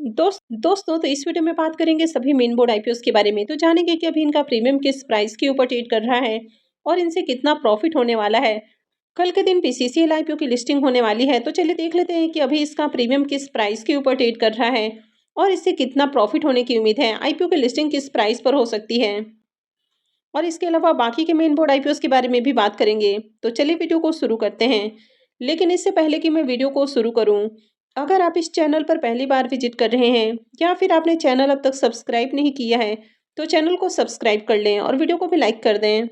दोस्तों तो इस वीडियो में बात करेंगे सभी मेन बोर्ड आईपीओस के बारे में। तो जानेंगे कि अभी इनका प्रीमियम किस प्राइस के ऊपर ट्रेड कर रहा है और इनसे कितना प्रॉफिट होने वाला है। कल के दिन बीसीसीएल आईपीओ की लिस्टिंग होने वाली है, तो चलिए देख लेते हैं कि अभी इसका प्रीमियम किस प्राइस के ऊपर ट्रेड कर रहा है और इससे कितना प्रॉफिट होने की उम्मीद है। आईपीओ की लिस्टिंग किस प्राइस पर हो सकती है और इसके अलावा बाकी के मेन बोर्ड आईपीओस के बारे में भी बात करेंगे। तो चलिए वीडियो को शुरू करते हैं। लेकिन इससे पहले कि मैं वीडियो को शुरू करूं, अगर आप इस चैनल पर पहली बार विजिट कर रहे हैं या फिर आपने चैनल अब तक सब्सक्राइब नहीं किया है, तो चैनल को सब्सक्राइब कर लें और वीडियो को भी लाइक कर दें।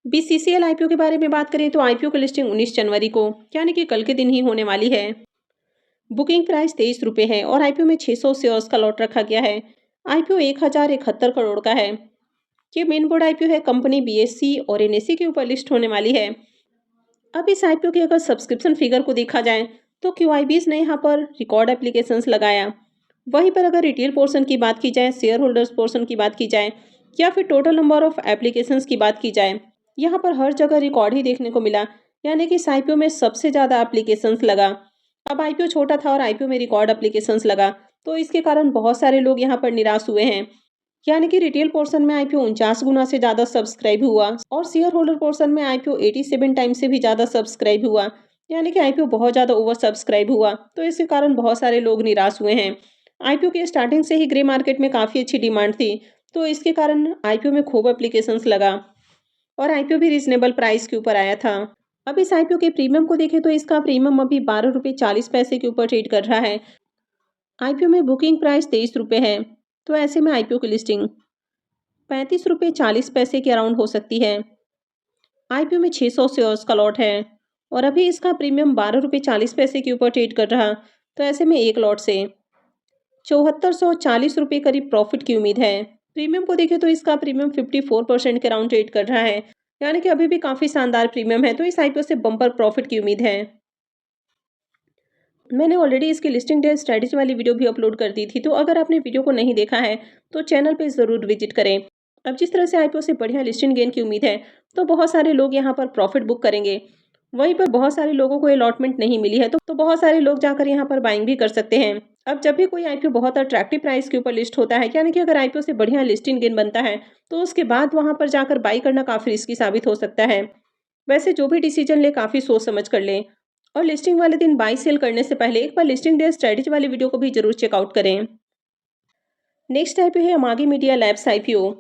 बीसीसीएल आईपीओ के बारे में बात करें तो आईपीओ की लिस्टिंग 19 जनवरी को यानी कि कल के दिन ही होने वाली है। बुकिंग प्राइस 23 रुपये है और आईपीओ में 600 शेयर्स का लॉट रखा गया है। आईपीओ 1071 करोड़ का है। ये मेन बोर्ड आईपीओ है, कंपनी बीएससी और एनएससी के ऊपर लिस्ट होने वाली है। अब इस आईपीओ के अगर सब्सक्रिप्शन फिगर को देखा जाए तो क्यूआईबीज ने यहाँ पर रिकॉर्ड एप्लीकेशंस लगाया। वहीं पर अगर रिटेल पोर्शन की बात की जाए, शेयर होल्डर्स पोर्शन की बात की जाए या फिर टोटल नंबर ऑफ एप्लीकेशंस की बात की जाए, यहाँ पर हर जगह रिकॉर्ड ही देखने को मिला। यानी कि इस आईपीओ में सबसे ज़्यादा एप्लीकेशंस लगा। अब आईपीओ छोटा था और आईपीओ में रिकॉर्ड एप्लीकेशंस लगा, तो इसके कारण बहुत सारे लोग यहाँ पर निराश हुए हैं। यानी कि रिटेल पोर्शन में आईपीओ 49 गुना से ज़्यादा सब्सक्राइब हुआ और शेयर होल्डर पोर्शन में आईपीओ 87 टाइम से भी ज़्यादा सब्सक्राइब हुआ। यानी कि आईपीओ बहुत ज़्यादा ओवर सब्सक्राइब हुआ, तो इसके कारण बहुत सारे लोग निराश हुए हैं। आईपीओ की स्टार्टिंग से ही ग्रे मार्केट में काफ़ी अच्छी डिमांड थी, तो इसके कारण आईपीओ में खूब एप्लीकेशंस लगा और आईपीओ भी रीजनेबल प्राइस के ऊपर आया था। अब इस आईपीओ के प्रीमियम को देखें तो इसका प्रीमियम अभी 12 रुपये 40 पैसे के ऊपर ट्रेड कर रहा है। आईपीओ में बुकिंग प्राइस 23 रुपये है, तो ऐसे में आईपीओ की लिस्टिंग 35 रुपये 40 पैसे के अराउंड हो सकती है। आईपीओ में 600 शेयर्स का लॉट है और अभी इसका प्रीमियम 12 रुपये 40 पैसे के ऊपर ट्रेड कर रहा, तो ऐसे में एक लॉट से 7440 रुपये करीब प्रॉफिट की उम्मीद है। प्रीमियम को देखें तो इसका प्रीमियम 54% के अराउंड ट्रेड कर रहा है। यानी कि अभी भी काफ़ी शानदार प्रीमियम है, तो इस आईपीओ से बम्पर प्रॉफिट की उम्मीद है। मैंने ऑलरेडी इसकी लिस्टिंग डे स्ट्रेटजी वाली वीडियो भी अपलोड कर दी थी, तो अगर आपने वीडियो को नहीं देखा है तो चैनल पे ज़रूर विजिट करें। अब जिस तरह से आईपीओ से बढ़िया लिस्टिंग गेन की उम्मीद है, तो बहुत सारे लोग यहाँ पर प्रॉफिट बुक करेंगे। वहीं पर बहुत सारे लोगों को अलॉटमेंट नहीं मिली है, तो बहुत सारे लोग जाकर यहाँ पर बाइंग भी कर सकते हैं। अब जब भी कोई आईपीओ बहुत अट्रैक्टिव प्राइस के ऊपर लिस्ट होता है, यानी कि अगर आईपीओ से बढ़िया लिस्टिंग गेन बनता है, तो उसके बाद वहाँ पर जाकर बाई करना काफ़ी रिस्की साबित हो सकता है। वैसे जो भी डिसीजन ले काफ़ी सोच समझ कर लें और लिस्टिंग वाले दिन बाई सेल करने से पहले एक बार लिस्टिंग डे स्ट्रेटजी वाली वीडियो को भी जरूर चेकआउट करें। नेक्स्ट आईपीओ है अमागी मीडिया लैब्स आईपीओ।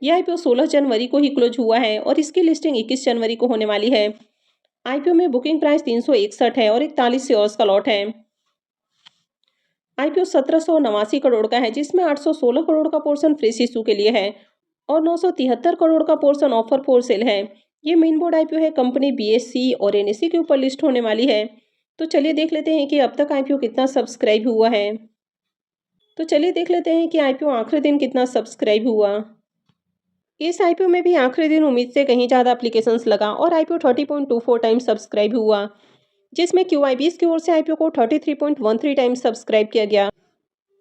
यह आईपीओ 16 जनवरी को ही क्लोज हुआ है और इसकी लिस्टिंग 21 जनवरी को होने वाली है। आईपीओ में बुकिंग प्राइस 361 है और 41 शेयर्स का लॉट है। आईपीओ 1789 करोड़ का है, जिसमें 816 करोड़ का पोर्शन फ्रेश इशू के लिए है और 973 करोड़ का पोर्शन ऑफर फॉर सेल है। ये मेन बोर्ड आईपीओ है, कंपनी बीएससी और एनएससी के ऊपर लिस्ट होने वाली है। तो चलिए देख लेते हैं कि अब तक आईपीओ कितना सब्सक्राइब हुआ है। तो चलिए देख लेते हैं कि आईपीओ आखिरी दिन कितना सब्सक्राइब हुआ। इस आईपीओ में भी आखिरी दिन उम्मीद से कहीं ज़्यादा एप्लीकेशंस लगा और आईपीओ 30.24 टाइम्स सब्सक्राइब हुआ, जिसमें क्यूआईबीज की ओर से आईपीओ को 33.13 टाइम्स सब्सक्राइब किया गया।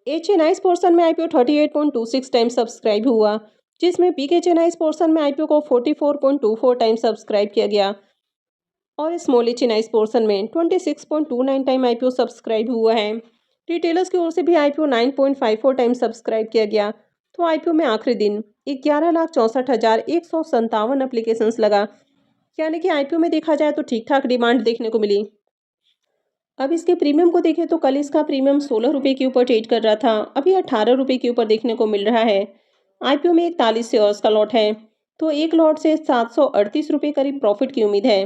एचएनआईज पोर्शन में आईपीओ 38.26 टाइम्स सब्सक्राइब हुआ, जिसमें बिग एचएनआईज पोर्शन में आईपीओ को 44.24 टाइम्स सब्सक्राइब किया गया और स्मॉल एचएनआईज पोर्शन में 26.29 टाइम आईपीओ सब्सक्राइब हुआ है। रिटेलर्स की ओर से भी आईपीओ 9.54 टाइम्स सब्सक्राइब किया गया। तो आईपीओ में आखिरी दिन 11,64,157 एप्लीकेशंस लगा, यानी कि आईपीओ में देखा जाए तो ठीक ठाक डिमांड देखने को मिली। अब इसके प्रीमियम को देखें तो कल इसका प्रीमियम 16 रुपये के ऊपर ट्रेड कर रहा था, अभी 18 रुपये के ऊपर देखने को मिल रहा है। आईपीओ में 41 शेयर्स का लॉट है, तो एक लॉट से 738 रुपये करीब प्रॉफिट की उम्मीद है।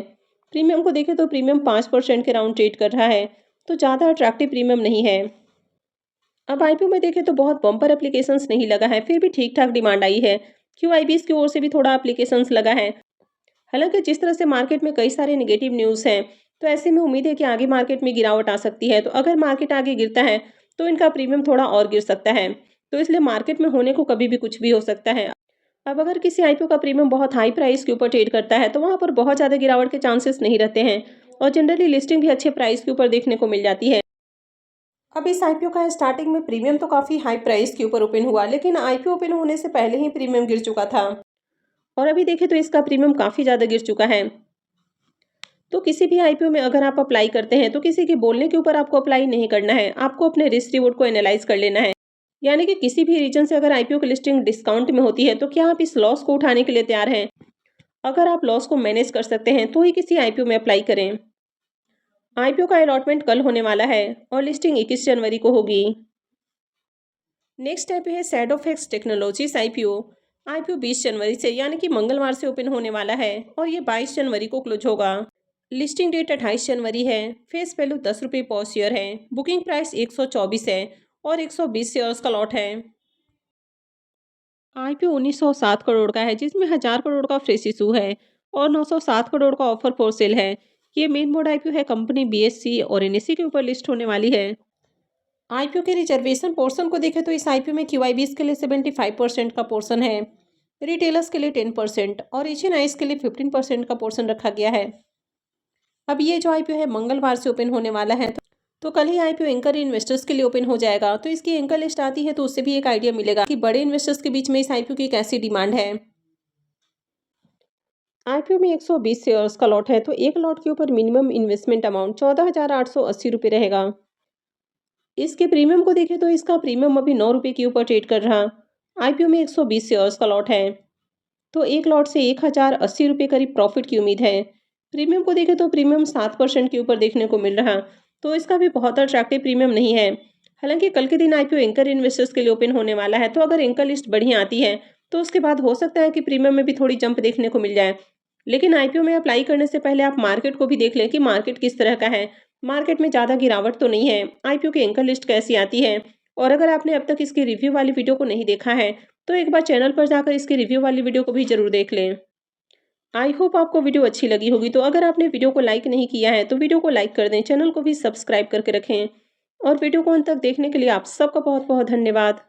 प्रीमियम को देखें तो प्रीमियम 5% के राउंड ट्रेड कर रहा है, तो ज़्यादा अट्रैक्टिव प्रीमियम नहीं है। अब आईपीओ में देखें तो बहुत बम्पर एप्लीकेशंस नहीं लगा है, फिर भी ठीक ठाक डिमांड आई है। क्यूआईबीज की ओर से भी थोड़ा एप्लीकेशंस लगा है। हालांकि जिस तरह से मार्केट में कई सारे नेगेटिव न्यूज़ हैं, तो ऐसे में उम्मीद है कि आगे मार्केट में गिरावट आ सकती है। तो अगर मार्केट आगे गिरता है तो इनका प्रीमियम थोड़ा और गिर सकता है, तो इसलिए मार्केट में होने को कभी भी कुछ भी हो सकता है। अब अगर किसी आईपीओ का प्रीमियम बहुत हाई प्राइस के ऊपर ट्रेड करता है, तो वहाँ पर बहुत ज़्यादा गिरावट के चांसेस नहीं रहते हैं और जनरली लिस्टिंग भी अच्छे प्राइस के ऊपर देखने को मिल जाती है। अब इस आईपीओ का स्टार्टिंग में प्रीमियम तो काफ़ी हाई प्राइस के ऊपर ओपन हुआ, लेकिन आईपीओ ओपन होने से पहले ही प्रीमियम गिर चुका था और अभी देखें तो इसका प्रीमियम काफ़ी ज़्यादा गिर चुका है। तो किसी भी आईपीओ में अगर आप अप्लाई करते हैं तो किसी के बोलने के ऊपर आपको अप्लाई नहीं करना है, आपको अपने रिस्क रिवॉर्ड को एनालाइज कर लेना है। यानी कि किसी भी रीजन से अगर आईपीओ की लिस्टिंग डिस्काउंट में होती है तो क्या आप इस लॉस को उठाने के लिए तैयार हैं? अगर आप लॉस को मैनेज कर सकते हैं तो ही किसी आईपीओ में अप्लाई करें। आईपीओ का अलॉटमेंट कल होने वाला है और लिस्टिंग 21 जनवरी को होगी। नेक्स्ट आईपीओ है सैडोफैक्स टेक्नोलॉजीज आईपीओ। आईपीओ 20 जनवरी से यानी कि मंगलवार से ओपन होने वाला है और ये 22 जनवरी को क्लोज होगा। लिस्टिंग डेट 28 जनवरी है। फेस वैल्यू 10 रुपये पर शेयर है। बुकिंग प्राइस 124 है और 120 शेयर्स का लॉट है। आईपीओ 1907 करोड़ का है, जिसमें 1000 करोड़ का फ्रेश इशू है और 907 करोड़ का ऑफर फॉर सेल है। ये मेन बोर्ड आईपीओ है, कंपनी बीएससी और एनएससी के ऊपर लिस्ट होने वाली है। आईपीओ के रिजर्वेशन पोर्शन को देखें तो इस आईपीओ में क्यूआईबीज के लिए 75% का पोर्शन है, रिटेलर्स के लिए 10% और एशियन के लिए 15% का पोर्शन रखा गया है। अब ये जो आईपीओ है मंगलवार से ओपन होने वाला है, तो कल ही आईपीओ एंकर इन्वेस्टर्स के लिए ओपन हो जाएगा। तो इसकी एंकर लिस्ट आती है तो उससे भी एक आइडिया मिलेगा कि बड़े इन्वेस्टर्स के बीच में इस आईपीओ की कैसी डिमांड है। आईपीओ में 120 शेयर्स का लॉट है, तो एक लॉट के ऊपर मिनिमम इन्वेस्टमेंट अमाउंट 14,880 रुपये रहेगा। इसके प्रीमियम को देखें तो इसका प्रीमियम अभी 9 रुपये के ऊपर ट्रेड कर रहा। आईपीओ में 120 शेयर्स का लॉट है, तो एक लॉट से 1,080 रुपये करीब प्रॉफिट की उम्मीद है। प्रीमियम को देखें तो प्रीमियम 7% के ऊपर देखने को मिल रहा, तो इसका भी बहुत अट्रैक्टिव प्रीमियम नहीं है। हालांकि कल के दिन आईपीओ एंकर इन्वेस्टर्स के लिए ओपन होने वाला है, तो अगर एंकर लिस्ट बढ़िया आती है तो उसके बाद हो सकता है कि प्रीमियम में भी थोड़ी जंप देखने को मिल जाए। लेकिन आईपीओ में अप्लाई करने से पहले आप मार्केट को भी देख लें कि मार्केट किस तरह का है। मार्केट में ज़्यादा गिरावट तो नहीं है, आईपीओ की एंकर लिस्ट कैसी आती है। और अगर आपने अब तक इसकी रिव्यू वाली वीडियो को नहीं देखा है तो एक बार चैनल पर जाकर इसकी रिव्यू वाली वीडियो को भी जरूर देख लें। आई होप आपको वीडियो अच्छी लगी होगी। तो अगर आपने वीडियो को लाइक नहीं किया है तो वीडियो को लाइक कर दें, चैनल को भी सब्सक्राइब करके रखें और वीडियो को अंत तक देखने के लिए आप सबका बहुत बहुत धन्यवाद।